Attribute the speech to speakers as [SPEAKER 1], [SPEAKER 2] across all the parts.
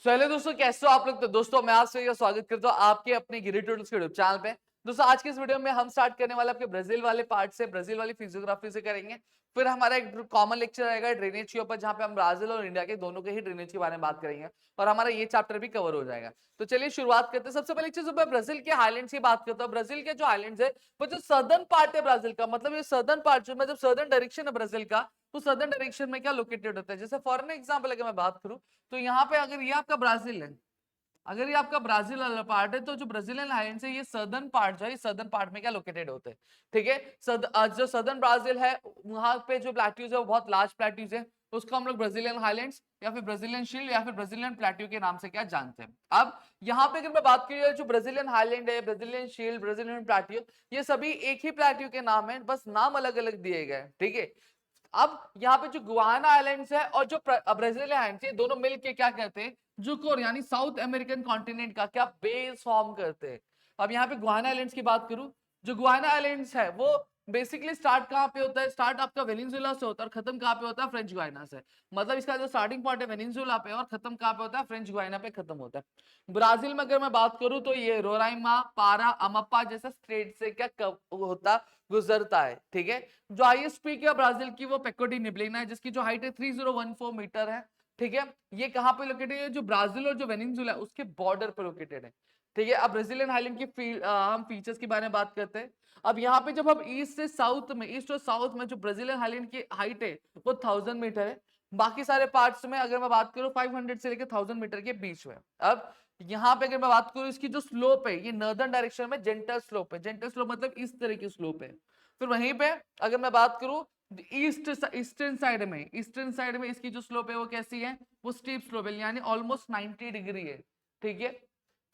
[SPEAKER 1] चलिए दोस्तों, कैसे हो आप लोग। तो दोस्तों मैं आपसे का स्वागत करता हूँ आपके अपने गिरी ट्यूटोरियल्स के यूट्यूब चैनल पे। दोस्तों आज की इस वीडियो में हम स्टार्ट करने वाले आपके ब्राजील वाले पार्ट से, ब्राजील वाली फिजियोग्राफी से करेंगे। फिर हमारा एक कॉमन लेक्चर आएगा ड्रेनेज के ऊपर, जहाँ पे हम ब्राजील और इंडिया के दोनों के ही ड्रेनेज के बारे में बात करेंगे और हमारा ये चैप्टर भी कवर हो जाएगा। तो चलिए शुरुआत करते हैं। सबसे पहले चीज ब्राजील के हाईलैंड्स की बात करता हूँ। ब्राजील के जो हाईलैंड्स है वो जो सदर्न पार्ट है ब्राजील का, मतलब ये सदर्न पार्ट जो मतलब सदर्न डायरेक्शन है ब्राजील का, तो सदर्न डायरेक्शन में क्या लोकेटेड होता है। जैसे फॉर एग्जाम्पल अगर मैं बात करूँ तो यहाँ पे अगर ये आपका ब्राजील है, अगर ये आपका ब्राजील वाला पार्ट है, तो जो ब्राजीलियन हाईलैंड्स है ये सदर्न पार्ट जो है, सदर्न पार्ट में क्या लोकेटेड होते हैं। ठीक है, जो सदर्न ब्राजील है वहां पे जो प्लेट्यूज है वो बहुत लार्ज प्लेट्यूज है, उसको हम लोग ब्राजीलियन हाईलैंड्स या फिर ब्राजीलियन शील्ड या फिर ब्राजीलियन प्लेट्यू के नाम से क्या जानते हैं। अब यहाँ पे अगर मैं बात करूँ, जो ब्राजीलियन हाईलैंड है, ब्राजीलियन शील्ड, ब्राजीलियन प्लेट्यू, ये सभी एक ही प्लेट्यू के नाम है, बस नाम अलग अलग दिए गए। ठीक है, अब यहाँ पे जो गुआना आइलैंड्स है और जो ब्राजीलियन आइलैंड्स है, दोनों मिलके क्या कहते हैं, जुकोर यानी साउथ अमेरिकन कॉन्टिनेंट का क्या बेस फॉर्म करते हैं। अब यहाँ पे गुआना आइलैंड्स की बात करूं, जो गुआना आइलैंड्स है वो बेसिकली स्टार्ट कहाँ पे होता है, स्टार्ट आपका वेनिजुला से होता है और खत्म कहाँ पे होता है, फ्रेंच गुआना से। मतलब इसका जो स्टार्टिंग पॉइंट है वेनिजुला पे और खत्म कहाँ पे होता है, फ्रेंच गुआना पे खत्म होता है। ब्राजील में अगर मैं बात करूं तो ये रोराइमा, पारा, अमप्पा जैसे स्टेट से क्या होता गुजरता है। ठीक है, जो हाईएस्ट पीक है ब्राजील की वो पेको डी निब्लिना है, जिसकी जो हाइट है 3014 मीटर है। ठीक है, ये कहां पे लोकेटेड है, जो ब्राजील और जो वेनिजुला उसके बॉर्डर पे लोकेटेड है। ठीक है, अब ब्राजीलियन हाईलैंड की हम फीचर्स के बारे में बात करते हैं। अब यहाँ पे जब हम ईस्ट से साउथ में, ईस्ट और साउथ में जो ब्राजीलियन हाईलैंड की हाइट है वो 1000 मीटर है। बाकी सारे पार्ट्स में अगर मैं बात करूं 500 से लेकर 1000 मीटर के बीच में। अब यहाँ पे अगर मैं बात करूं, इसकी जो स्लोप है ये नॉर्दर्न डायरेक्शन में जेंटल स्लोप है। जेंटल स्लोप मतलब इस तरह की स्लोप है। फिर वहीं पे अगर मैं बात करूं ईस्टर्न साइड में इसकी जो स्लोप है वो कैसी है, वो स्टीप स्लोप है, यानी ऑलमोस्ट 90 डिग्री है। ठीक है,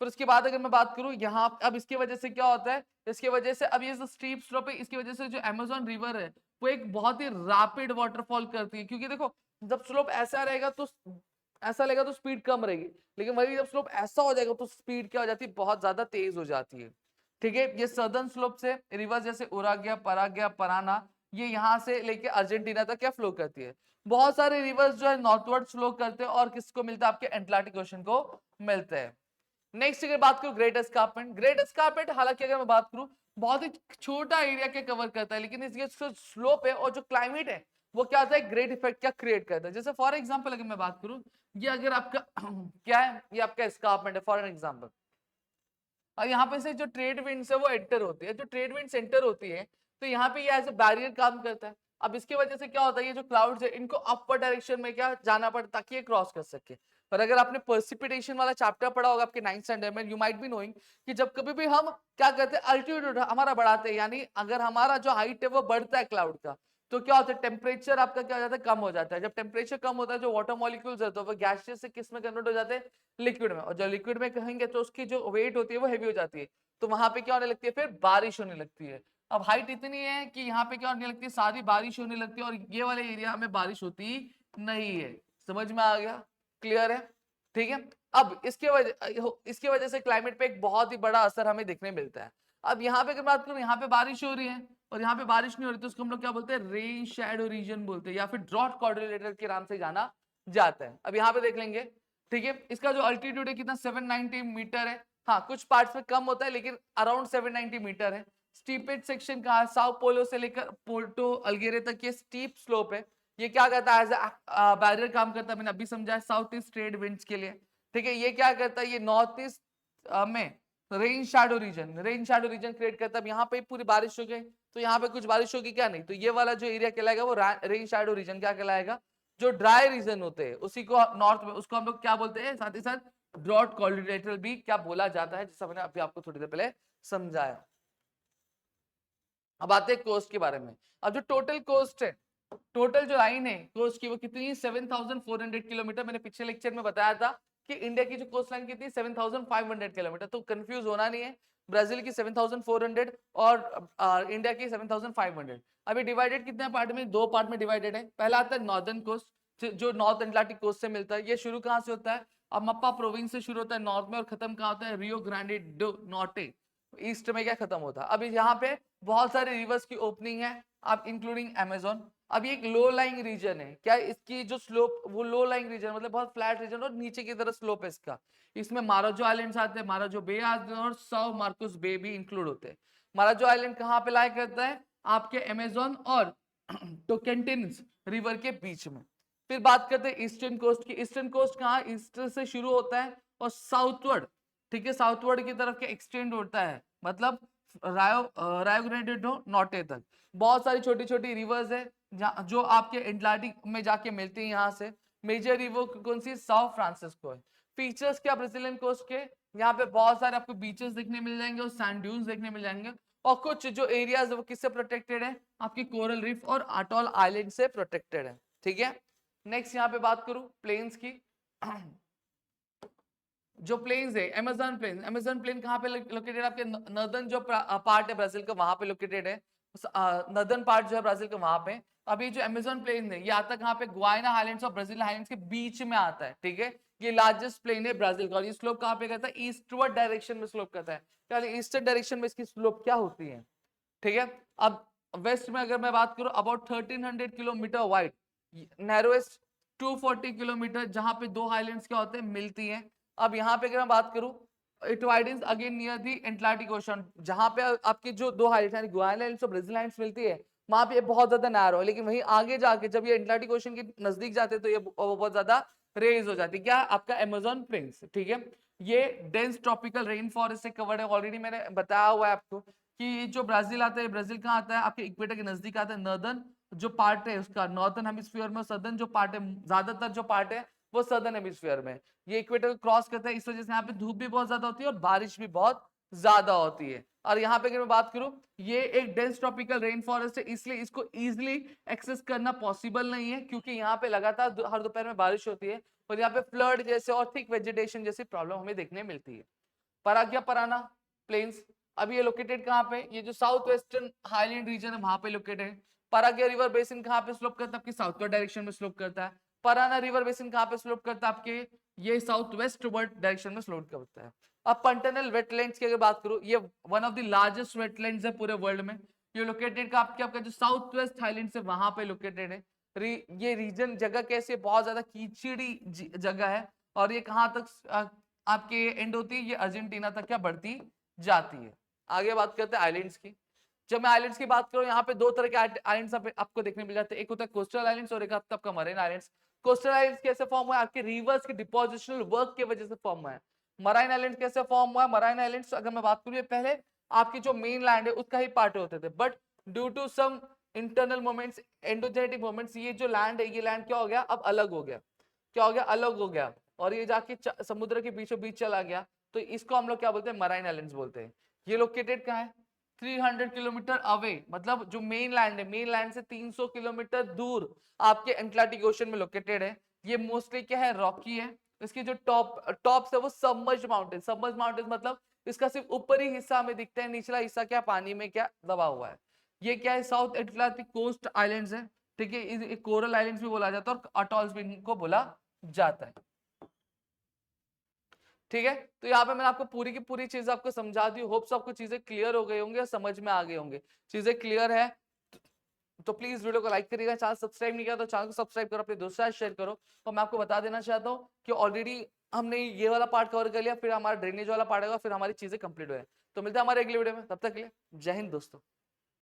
[SPEAKER 1] फिर उसके बाद अगर मैं बात करूं यहाँ, अब इसकी वजह से क्या होता है, इसकी वजह से अब ये जो स्टीप स्लोप है इसकी वजह से जो अमेजोन रिवर है वो एक बहुत ही रैपिड वाटरफॉल करती है। क्योंकि देखो, जब स्लोप ऐसा रहेगा तो ऐसा लगेगा तो स्पीड कम रहेगी, लेकिन वही जब स्लोप ऐसा हो जाएगा तो स्पीड क्या हो जाती है, बहुत ज्यादा तेज हो जाती है। ठीक है, ये सदर्न स्लोप से रिवर जैसे उराग्या, पराग्या, पराना, ये यहाँ से लेके अर्जेंटीना तक क्या फ्लो करती है। बहुत सारे रिवर्स जो है नॉर्थवर्ड फ्लो करते हैं और किसको मिलता है, आपके एटलांटिक ओशन को मिलते हैं। नेक्स्ट अगर बात करूं ग्रेट एस्कार्पमेंट, ग्रेट एस्कार्पमेंट हालांकि अगर मैं बात करूं बहुत ही छोटा एरिया के कवर करता है, लेकिन इसके जो स्लोप है और जो क्लाइमेट है वो क्या होता है, ग्रेट इफेक्ट क्या क्रिएट करता है। जैसे फॉर एग्जांपल अगर मैं बात करूं, ये अगर आपका क्या है, ये आपका एस्कार्पमेंट है फॉर एग्जांपल, और यहाँ पे से जो ट्रेड विंड्स है वो एंटर होती है, जो ट्रेड विंड्स एंटर होती है तो यहाँ पे ये एज ए बैरियर काम करता है। अब इसकी वजह से क्या होता है, ये जो क्लाउड्स है इनको अपर डायरेक्शन में क्या जाना पड़ता ताकि ये क्रॉस कर सके। पर अगर आपने प्रेसिपिटेशन वाला चैप्टर पढ़ा होगा आपके 9th स्टैंडर्ड में, यू माइट बी नोइंग कि जब कभी भी हम क्या करते हैं, अल्टीट्यूड हमारा बढ़ाते हैं, यानी अगर हमारा जो हाइट है वो बढ़ता है क्लाउड का, तो क्या होता है, टेम्परेचर आपका क्या हो जाता है, कम हो जाता है। जब टेम्परेचर कम होता है, जो वाटर मॉलिक्यूल्स होते हैं वो गैसेस से किस में कन्वर्ट हो जाते हैं, लिक्विड में, और जब लिक्विड में कहेंगे तो उसकी जो वेट होती है वो हैवी हो जाती है, तो वहां पे क्या होने लगती है, फिर बारिश होने लगती है। अब हाइट इतनी है कि यहाँ पे क्या होने लगती है, सारी बारिश होने लगती है और ये वाले एरिया में बारिश होती नहीं है। समझ में आ गया, क्लियर है। ठीक है, अब इसके वजह से क्लाइमेट पे एक बहुत ही बड़ा असर हमें देखने मिलता है। अब यहाँ पे अगर बात करूं, यहाँ पे बारिश हो रही है और यहाँ पे बारिश नहीं हो रही, तो उसको हम लोग क्या बोलते हैं, रेन शैडो रीजन बोलते हैं या फिर ड्रॉट कॉर्डिलेटर के नाम से जाना जाता है। अब यहाँ पे देख लेंगे, ठीक है, इसका जो अल्टीट्यूड है कितना, 790 मीटर है। हाँ, कुछ पार्ट्स में कम होता है लेकिन अराउंड 790 मीटर है। स्टीपेड सेक्शन कहा है, साउ पोलो से लेकर पोर्टो अलगेरे तक ये स्टीप स्लोप है। ये क्या करता है, एज बैरियर काम करता है, मैंने अभी समझा, साउथ ईस्ट ट्रेड विंड्स के लिए। ठीक है, ये क्या करता है, ये नॉर्थ ईस्ट में रेन शैडो रीजन क्रिएट करता है। यहाँ पे पूरी बारिश हो गई तो यहाँ पे कुछ बारिश होगी क्या, नहीं, तो ये वाला जो एरिया कहलाएगा वो रेन शैडो रीजन क्या कहलाएगा, जो ड्राई रीजन होते हैं उसी को नॉर्थ में, उसको हम लोग क्या बोलते हैं, साथ ही साथ ड्रॉट कॉर्डिलेटरल भी क्या बोला जाता है, जैसा मैंने अभी आपको थोड़ी देर पहले समझाया। अब आते हैं कोस्ट के बारे में। अब जो टोटल कोस्ट है, टोटल जो लाइन है कोस्ट की वो कितनी है, 7400 किलोमीटर। मैंने पिछले लेक्चर में बताया था कि इंडिया की जो कोस्ट लाइन कितनी, 7500 किलोमीटर, तो कंफ्यूज होना नहीं है। ब्राजील की 7400 और इंडिया की 7500। अभी डिवाइडेड कितने पार्ट में, दो पार्ट में डिवाइडेड है। पहला आता है नॉर्दर्न कोस्ट, जो नॉर्थ अटलांटिक कोस्ट से मिलता है। ये शुरू कहाँ से होता है, अमप्पा प्रोविंस से शुरू होता है नॉर्थ में और खत्म कहाँ होता है, Rio Grande do Norte, east में क्या खत्म होता है। अभी यहाँ पे बहुत सारे रिवर्स की ओपनिंग है, आप इंक्लूडिंग अमेजोन। अब ये एक लो लाइंग रीजन है, क्या इसकी जो स्लोप वो लो लाइंग रीजन मतलब बहुत फ्लैट रीजन और नीचे की तरफ स्लोप है इसका। इसमें माराजो आइलैंड्स आते हैं, माराजो बे आते हैं और साउ मार्कोस बे भी इंक्लूड होते हैं। माराजो आइलैंड कहाँ पे लाया करता है, आपके अमेजोन और टोकेंटिन्स रिवर के बीच में। फिर बात करते हैं ईस्टर्न कोस्ट की। ईस्टर्न कोस्ट कहाँ, ईस्ट से शुरू होता है और साउथवर्ड, ठीक है, साउथवर्ड की तरफ के एक्सटेंड होता है, मतलब रायो ग्रांडे डो नॉर्टे तक। बहुत सारी छोटी छोटी रिवर्स है जो आपके एटलांटिक में जाके मिलती है यहाँ से। मेजर रिवर कौन सी, साउ फ्रांसिस्को है। फीचर्स क्या ब्राजीलियन कोस्ट के, यहाँ पे बहुत सारे आपको बीचेस देखने मिल जाएंगे और सैंड ड्यून्स देखने मिल जाएंगे। और कुछ जो एरियाज है वो किससे प्रोटेक्टेड है, आपकी कोरल रीफ और अटॉल आइलैंड से प्रोटेक्टेड है, ठीक है। नेक्स्ट यहाँ पे बात करूं प्लेन्स की। जो प्लेन्स है अमेजन प्लेन, अमेजन प्लेन कहाँ पे लोकेटेड, आपके नर्दर्न जो पार्ट है ब्राजील का वहां पे लोकेटेड है। नर्दर्न पार्ट जो है ब्राजील का वहां पे। अभी जो अमेजन प्लेन है ये आता है कहाँ पे, गुआना हाइलैंड्स और ब्राजील हाइलैंड्स के बीच में आता है, ठीक है। ये लार्जेस्ट प्लेन है ब्राजील का और ये स्लोप कहाँ पे करता है, ईस्टवर्ड डायरेक्शन में स्लोप करता है। ईस्टर्न डायरेक्शन में इसकी स्लोप क्या होती है, ठीक है। अब वेस्ट में अगर मैं बात करूं about 1300 kilometre wide, narrowest 240 kilometre, जहां पे दो हाईलैंड्स क्या होते हैं, मिलती हैं। अब यहाँ पे अगर मैं बात करूं, it widens again near the Atlantic Ocean, जहां पे आपकी जो दो हाईलैंड्स गुयाना आइलैंड्स और ब्राजील आइलैंड्स मिलती है, वहां पे बहुत ज्यादा नैरो है। लेकिन वहीं आगे जाके जब ये एटलांटिक ओशन के नजदीक जाते हैं तो ये बहुत ज्यादा रेज हो जाती है। क्या, आपका अमेजोन प्लेन्स, ठीक है। ये डेंस ट्रॉपिकल रेन फॉरेस्ट से कवर्ड है, ऑलरेडी मैंने बताया हुआ है आपको कि जो ब्राजील आता है, ब्राजील कहाँ आता है, आपके इक्वेटर के नजदीक आता है। नॉर्दर्न जो पार्ट है उसका नॉर्दर्न हेमिस्फीयर में, सदर्न जो पार्ट है, ज्यादातर जो पार्ट है वो सदर्न हेमिस्फीयर में। ये इक्वेटर क्रॉस करता है, इस वजह से यहाँ पे धूप भी बहुत ज्यादा होती है और बारिश भी बहुत ज्यादा होती है। और यहाँ पे अगर मैं बात करूं, ये एक डेंस ट्रॉपिकल रेन फॉरेस्ट है, इसलिए इसको इजिली एक्सेस करना पॉसिबल नहीं है, क्योंकि यहाँ पे लगातार हर दोपहर में बारिश होती है और यहाँ पे फ्लड जैसे और थिक वेजिटेशन जैसी प्रॉब्लम हमें देखने मिलती है। पराग्या पराना प्लेन्स, अब ये लोकेटेड कहाँ पे, ये जो साउथ वेस्टर्न हाईलैंड रीजन है वहां पे लोकेटेड है। पराग्या रिवर बेसिन कहाँ पे स्लोप करता है, आपकी साउथवर्ड डायरेक्शन में स्लोप करता है। पराना रिवर बेसिन कहाँ पे स्लोप करता है, आपके ये साउथ वेस्ट वर्ड डायरेक्शन में स्लोप करता है। अब पंटेनल वेटलैंड्स की अगर बात करूं, ये one of the largest wetlands है पूरे वर्ल्ड में। ये लोकेटेड का आपका जो साउथ वेस्ट हाईलैंड से वहां पे लोकेटेड है। ये रीजन जगह कैसे, बहुत ज्यादा कीचड़ी जगह है और ये कहाँ तक आपके एंड होती है, ये अर्जेंटीना तक क्या बढ़ती जाती है। आगे बात करते हैं आइलैंड्स की। जब मैं आइलैंड्स की बात करूं, यहाँ पे दो तरह के आइलैंड्स आपको देखने मिल जाते हैं, एक होता है कोस्टल आइलैंड्स और एक आपका मरीन आइलैंड्स। कोस्टल आइलैंड्स कैसे फॉर्म हुआ है, आपके रिवर्स के डिपोजिशनल वर्क की वजह से फॉर्म हुआ है। मराइन आइलैंड कैसे फॉर्म हुआ है, मराइन आइलैंड्स अगर मैं बात करूं, पहले आपकी जो मेन लैंड है उसका ही पार्ट होते थे, but due to some internal moments, endogenetic moments, ये जो लैंड है, ये लैंड क्या हो गया, अब अलग हो गया। क्या हो गया, अलग हो गया और ये जाके समुद्र के बीचों बीच चला गया। तो इसको हम लोग क्या बोलते हैं, मराइन आइलैंड्स बोलते हैं। ये लोकेटेड कहाँ है, 300 किलोमीटर अवे, मतलब जो मेन लैंड है, मेन लैंड से 300 किलोमीटर दूर आपके एटलांटिक ओशन में लोकेटेड है। ये मोस्टली क्या है, रॉकी है। इसकी जो टॉप है वो सबमर्ज्ड माउंटेन, सबमर्ज्ड माउंटेन मतलब इसका सिर्फ ऊपरी हिस्सा में दिखता है, निचला हिस्सा क्या पानी में क्या दबा हुआ है। ये क्या है, साउथ एटलांटिक कोस्ट आइलैंड्स है, ठीक है। कोरल आइलैंड्स भी बोला जाता है और अटॉल्स भी इनको बोला जाता है, ठीक है। तो यहाँ पे मैंने आपको पूरी की पूरी चीजें आपको समझा दी, होप्स आपको चीजें क्लियर हो गई होंगी और समझ में आ गए होंगे। चीजें क्लियर है तो प्लीज वीडियो को लाइक करिएगा, चैनल सब्सक्राइब नहीं किया तो चैनल को सब्सक्राइब करो, अपने दोस्तों के साथ शेयर करो। और मैं आपको बता देना चाहता हूँ कि ऑलरेडी हमने ये वाला पार्ट कवर कर लिया, फिर हमारा ड्रेनेज वाला पार्ट आएगा, फिर हमारी चीजें कंप्लीट हो जाए। तो मिलते हैं हमारे अगले वीडियो में, तब तक के लिए जय हिंद दोस्तों।